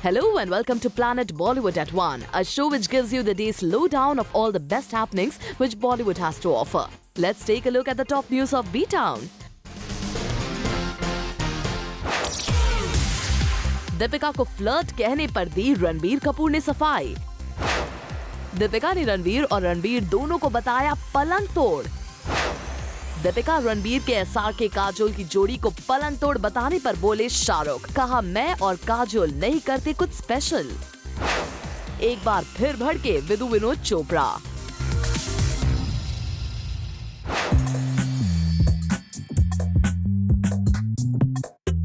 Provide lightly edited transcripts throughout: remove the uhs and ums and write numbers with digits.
Hello and welcome to Planet Bollywood at 1, a show which gives you the day's lowdown of all the best happenings which Bollywood has to offer. Let's take a look at the top news of B-Town. Deepika को flirt कहने पर दी रणबीर कपूर ने सफाई। दीपिका ने रणबीर और रणबीर दोनों को बताया पलंग तोड़। दीपिका रणबीर के एसआरके काजोल की जोड़ी को पलंग तोड़ बताने पर बोले शाहरुख, कहा मैं और काजोल नहीं करते कुछ स्पेशल। एक बार फिर भड़के विदु विनोद चोपड़ा।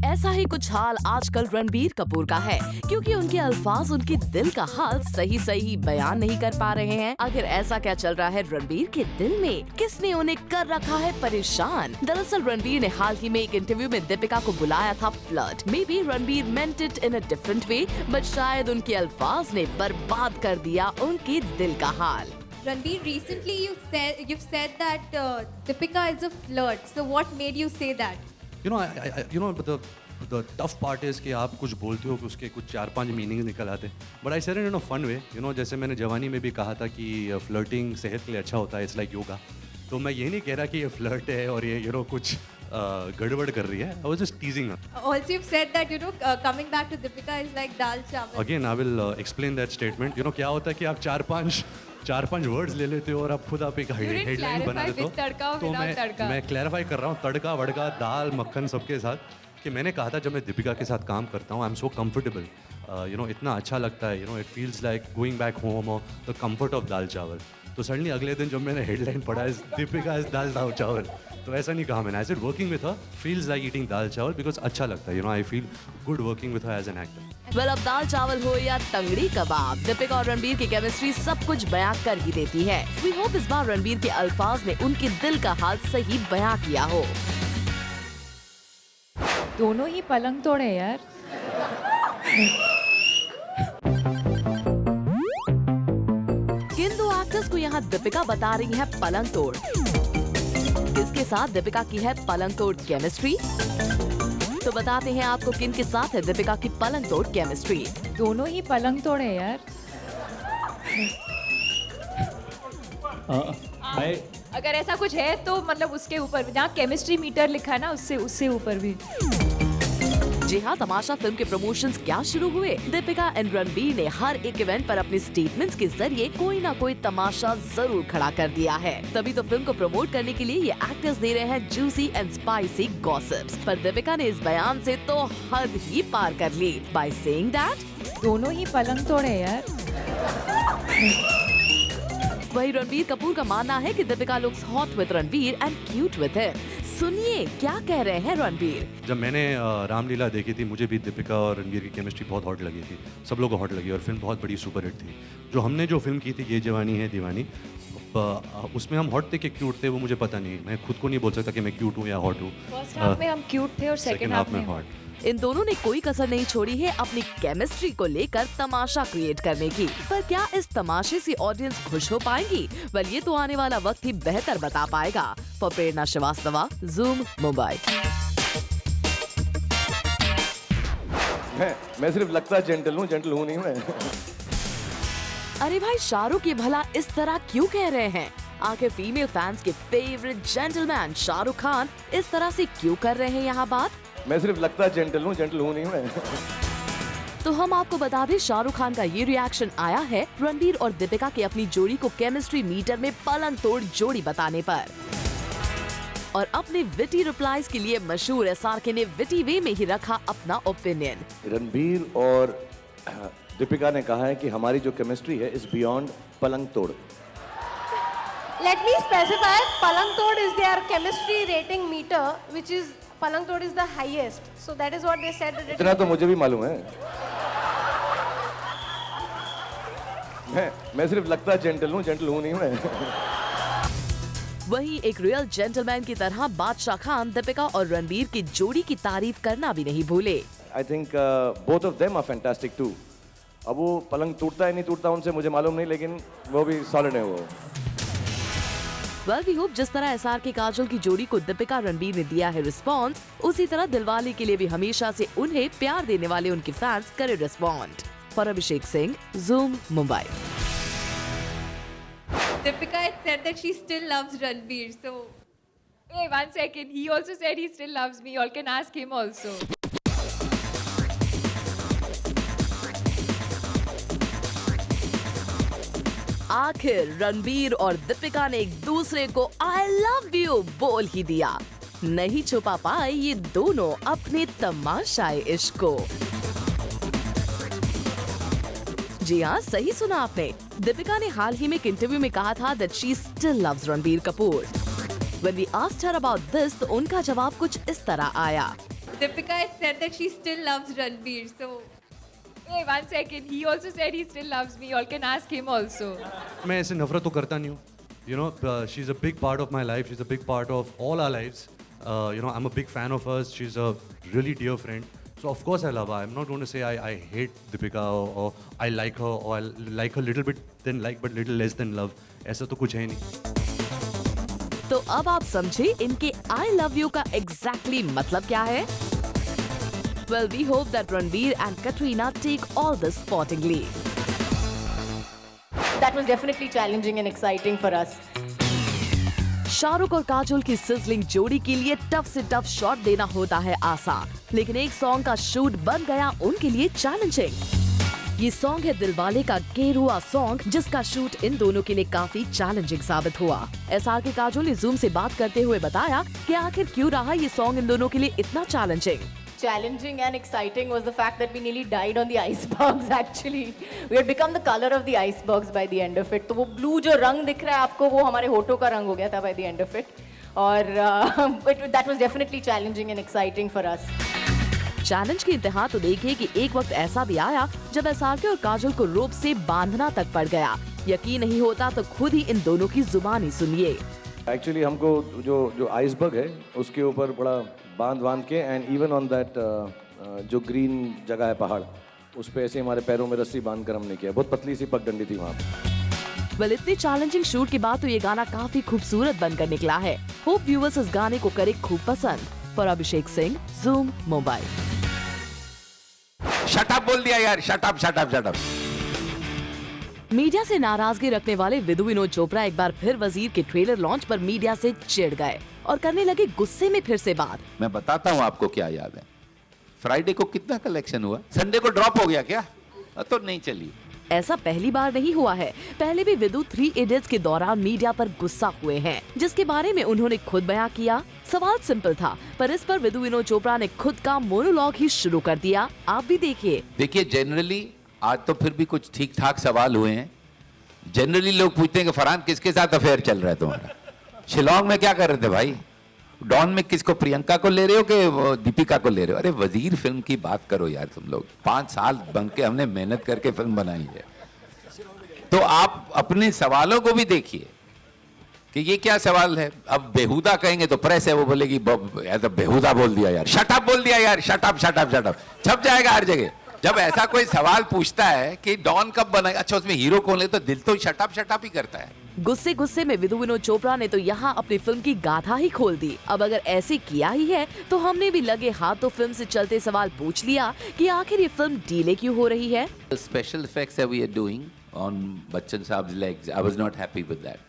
ऐसा ही कुछ हाल आजकल रणबीर कपूर का है, क्योंकि उनके अल्फाज उनके दिल का हाल सही बयान नहीं कर पा रहे हैं। आखिर ऐसा क्या चल रहा है रणबीर के दिल में? किसने उन्हें कर रखा है परेशान? दरअसल रणबीर ने हाल ही में एक इंटरव्यू में दीपिका को बुलाया था flirt. May be Ranbir meant it in a different way, but शायद उनके अल्फाज ने बर्बाद कर दिया उनके दिल का हाल। Ranbir, recently you've said that Deepika is a flirt. So what made you say that? The tough part is कि आप कुछ बोलते हो कि उसके कुछ 4-5 मीनिंग निकल आते हैं, but I said it in a fun way. जैसे मैंने जवानी में भी कहा था कि फ्लर्टिंग सेहत के लिए अच्छा होता है, इट्स लाइक योगा। तो मैं ये नहीं कह रहा कि ये फ्लर्ट है और ये कुछ गड़बड़ कर रही है। I was just टीजिंग her. Also you've said that coming back to Deepika is like dal chawal. Again I will explain that statement. क्या होता है कि आप 4-5 वर्ड्स ले लेते हो और आप खुद एक हेडलाइन बना देते हो। तो मैं क्लैरिफाई कर रहा हूँ तड़का वड़का दाल मक्खन सबके साथ, कि मैंने कहा था जब मैं दीपिका के साथ काम करता हूँ आई एम सो कम्फर्टेबल, इतना अच्छा लगता है, it feels like going back home और द कम्फर्ट ऑफ दाल चावल। तो सडनली अगले दिन जब मैंने हेडलाइन पढ़ा इज दीपिका इज दाल चावल, तो ऐसा नहीं कहा मैंने। I said working with her feels like eating dal chawal because अच्छा लगता है, I feel good working with her as an actor. Well, अब दाल चावल हो या तंगड़ी कबाब, दीपिका और रणबीर की केमिस्ट्री सब कुछ बयां कर ही देती है। वी होप इस बार रणबीर के अल्फाज ने उनके दिल का हाल सही बयां किया हो। दोनों ही पलंग तोड़े यार। किन दो एक्टर्स को यहाँ दीपिका बता रही है पलंग तोड़? किसके साथ दीपिका की है पलंग तोड़ केमिस्ट्री? तो बताते हैं आपको किन के साथ है दीपिका की पलंग तोड़ केमिस्ट्री। दोनों ही पलंग तोड़े यार। अगर ऐसा कुछ है तो मतलब उसके ऊपर जहाँ केमिस्ट्री मीटर लिखा है ना, उससे ऊपर भी। जी हाँ, तमाशा फिल्म के प्रमोशंस क्या शुरू हुए। दीपिका एंड रणबीर ने हर एक इवेंट पर अपने स्टेटमेंट्स के जरिए कोई ना कोई तमाशा जरूर खड़ा कर दिया है। तभी तो फिल्म को प्रमोट करने के लिए ये एक्टर्स दे रहे हैं जूसी एंड स्पाइसी गॉसिप्स। पर दीपिका ने इस बयान से तो हद ही पार कर ली बाय सेइंग दैट दोनों ही पलंग तोड़े यार। वही रणबीर कपूर का मानना है कि Deepika looks hot with Ranbir and cute with him. सुनिए क्या कह रहे हैं रणबीर। जब मैंने रामलीला देखी थी, मुझे भी दीपिका और रणबीर की केमिस्ट्री बहुत हॉट लगी थी, सब लोगों को हॉट लगी और फिल्म बहुत बड़ी सुपर हिट थी। जो फिल्म की थी ये जवानी है दीवानी, उसमें हम हॉट थे कि क्यूट थे वो मुझे पता नहीं। मैं खुद को नहीं बोल सकता कि मैं क्यूट हूँ या हॉट हूँ। फर्स्ट हाफ में हम क्यूट थे और सेकंड हाफ में हॉट। इन दोनों ने कोई कसर नहीं छोड़ी है अपनी केमिस्ट्री को लेकर तमाशा क्रिएट करने की। पर क्या इस तमाशे से ऑडियंस खुश हो पाएगी? वेल, ये तो आने वाला वक्त ही बेहतर बता पाएगा। For Prerna Srivastava, zoom Mumbai. मैं सिर्फ लगता जेंटल हूँ नहीं मैं। अरे भाई, शाहरुख ये भला इस तरह क्यों कह रहे हैं? आखिर फीमेल फैंस के फेवरेट जेंटलमैन शाहरुख खान इस तरह से क्यों कर रहे हैं यहाँ बात? मैं सिर्फ लगता जेंटल हूँ नहीं मैं। तो हम आपको बता दें, शाहरुख खान का ये रिएक्शन आया है रणबीर और दीपिका की अपनी जोड़ी को केमिस्ट्री मीटर में पलंग तोड़ जोड़ी बताने पर। और अपने विटी रिप्लाईज के लिए मशहूर एसआरके ने विटी वे में ही रखा अपना ओपिनियन। रणबीर और दीपिका ने कहा है कि हमारी जो केमिस्ट्री है इज बियॉन्ड पलंग तोड़। Let me specify, Palang Tod is their chemistry rating meter, which is Palang Tod is the highest. So that is what they said. इतना तो मुझे भी मालूम है। मैं सिर्फ लगता जेंटल हूँ नहीं मैं। वहीं एक रियल जेंटलमैन की तरह बादशाह खान दीपिका और रणबीर की जोड़ी की तारीफ करना भी नहीं भूले। I think both of them are fantastic too. अब वो पलंग टूटता है नहीं टूटता उनसे मुझे मालूम नहीं, लेकिन वो भी सॉलिड है वो। वेल वी होप जिस तरह एसआर के काजोल की जोड़ी को दीपिका रणबीर ने दिया है रिस्पॉन्स, उसी तरह दिलवाले के लिए भी हमेशा से उन्हें प्यार देने वाले उनके फैंस करे respond. For Abhishek Singh, zoom, Mumbai. Deepika had said that she still loves Ranbir, so... Hey, 1 second. He also said he still loves me. You all can ask him also. आखिर रणबीर और दीपिका ने एक दूसरे को आई लव यू बोल ही दिया। नहीं छुपा पाए ये दोनों अपने तमाशाए इश्क को। जी हाँ, सही सुना आपने। दीपिका ने हाल ही में एक इंटरव्यू में कहा था that she still loves Ranbir Kapoor. When we asked her about this, तो उनका जवाब कुछ इस तरह आया। Deepika had said that she still loves Ranbir, so... Hey, 1 second. He also said he still loves me. You all can ask him also. मैं ऐसे नफरत तो करता नहीं हूँ. You know, she's a big part of my life. She's a big part of all our lives. You know, I'm a big fan of hers. She's a really dear friend. So of course I love her. I'm not going to say I hate Deepika or I like her or I like her little bit than like but little less than love. ऐसा तो कुछ है नहीं. तो अब आप समझे इनके I love you का exactly मतलब क्या है? Well, we hope that Ranbir and Katrina take all this sportingly. That was definitely challenging and exciting for us. Shahrukh और काजोल की सिजलिंग जोड़ी के लिए टफ से टफ शॉट देना होता है आसान, लेकिन एक सॉन्ग का शूट बन गया उनके लिए चैलेंजिंग। ये सॉन्ग है दिलवाले का गेरुआ सॉन्ग, जिसका शूट इन दोनों के लिए काफी चैलेंजिंग साबित हुआ। एसआर के काजोल ने जूम से बात करते हुए बताया कि आखिर क्यों रहा ये सॉन्ग इन दोनों के लिए इतना challenging. Challenging and exciting was the fact that we nearly died on the icebergs. Actually, we had become the color of the icebergs by the end of it. तो वो blue जो रंग दिख रहा है आपको, वो हमारे होठों का रंग हो गया था by the end of it. और that was definitely challenging and exciting for us. Challenge की इंतहा तो देखिए कि एक वक्त ऐसा भी आया जब एसआरके और काजोल को रोप से बांधना तक पड़ गया। यकीन नहीं होता तो खुद ही इन दोनों की जुबानी सुनिए। एक्चुअली हमको जो आइसबर्ग है उसके ऊपर बड़ा बांध के एंड इवन ऑन दैट जो ग्रीन जगह है पहाड़, उस पे ऐसे हमारे पैरों में रस्सी बांध कर हमने किया। बहुत पतली सी पगडंडी थी वहाँ पे। वेल, इतने चैलेंजिंग शूट के बाद तो ये गाना काफी खूबसूरत बनकर निकला है। होप व्यूअर्स इस गाने को करे खूब पसंद। For Abhishek Singh, zoom, Mumbai. Shut up बोल दिया यार, शट अप। मीडिया से नाराजगी रखने वाले विदु विनोद चोपड़ा एक बार फिर वजीर के ट्रेलर लॉन्च पर मीडिया से चिढ़ गए और करने लगे गुस्से में फिर से बात। मैं बताता हूँ आपको क्या याद है। फ्राइडे को कितना कलेक्शन हुआ? संडे को ड्रॉप हो गया क्या? तो नहीं चली। ऐसा पहली बार नहीं हुआ है। पहले भी विदु 3 इडियट्स के दौरान मीडिया पर गुस्सा हुए हैं, जिसके बारे में उन्होंने खुद बयां किया। सवाल सिंपल था, पर इस पर विदु विनोद चोपड़ा ने खुद का मोनोलॉग ही शुरू कर दिया। आप भी देखिए। जनरली आज तो फिर भी कुछ ठीक ठाक सवाल हुए हैं। जनरली लोग पूछते हैं कि फरहान किसके साथ अफेयर चल रहा है तुम्हारा? शिलोंग में क्या कर रहे थे भाई? डॉन में किसको, प्रियंका को ले रहे हो कि दीपिका को ले रहे हो? अरे वजीर फिल्म की बात करो यार तुम लोग। 5 साल बन के हमने मेहनत करके फिल्म बनाई है, तो आप अपने सवालों को भी देखिए कि ये क्या सवाल है। अब बेहुदा कहेंगे तो प्रेस है वो बोलेगी तो बेहुदा बोल दिया यार, शट अप बोल दिया यार, शट अप। छप जाएगा हर जगह। जब ऐसा कोई सवाल पूछता है कि डॉन कब बना, अच्छा उसमें हीरो कौन है, तो दिल तो शट अप ही करता है। गुस्से में विदु विनोद चोपड़ा ने तो यहाँ अपनी फिल्म की गाथा ही खोल दी। अब अगर ऐसे किया ही है तो हमने भी लगे हाथों फिल्म से चलते सवाल पूछ लिया कि आखिर ये फिल्म डिले क्यों हो रही है। Special effects that we are doing on Bachchan साहब's legs, I was not happy with that.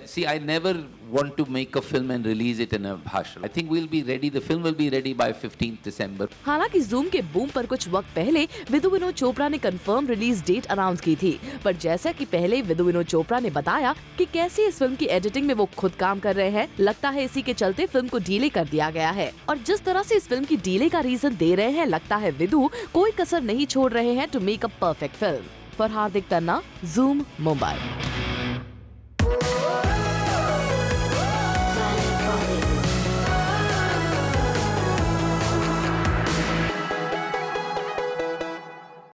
See, I never want to make a film and release it in a bhashar. I think we'll be ready. The film will be ready by 15th December. हालांकि zoom के boom पर कुछ वक्त पहले विदु विनोद चोपड़ा ने confirm release date announce की थी, पर जैसा कि पहले विदु विनोद चोपड़ा ने बताया कि कैसे इस फिल्म की एडिटिंग में वो खुद काम कर रहे हैं, लगता है इसी के चलते फिल्म को डीले कर दिया गया है। और जिस तरह से इस फिल्म की डीले का रीजन दे रहे हैं, लगता है विदु कोई कसर नहीं छोड़ रहे हैं to make a perfect film. For Hardik Tanna, Zoom, Mumbai.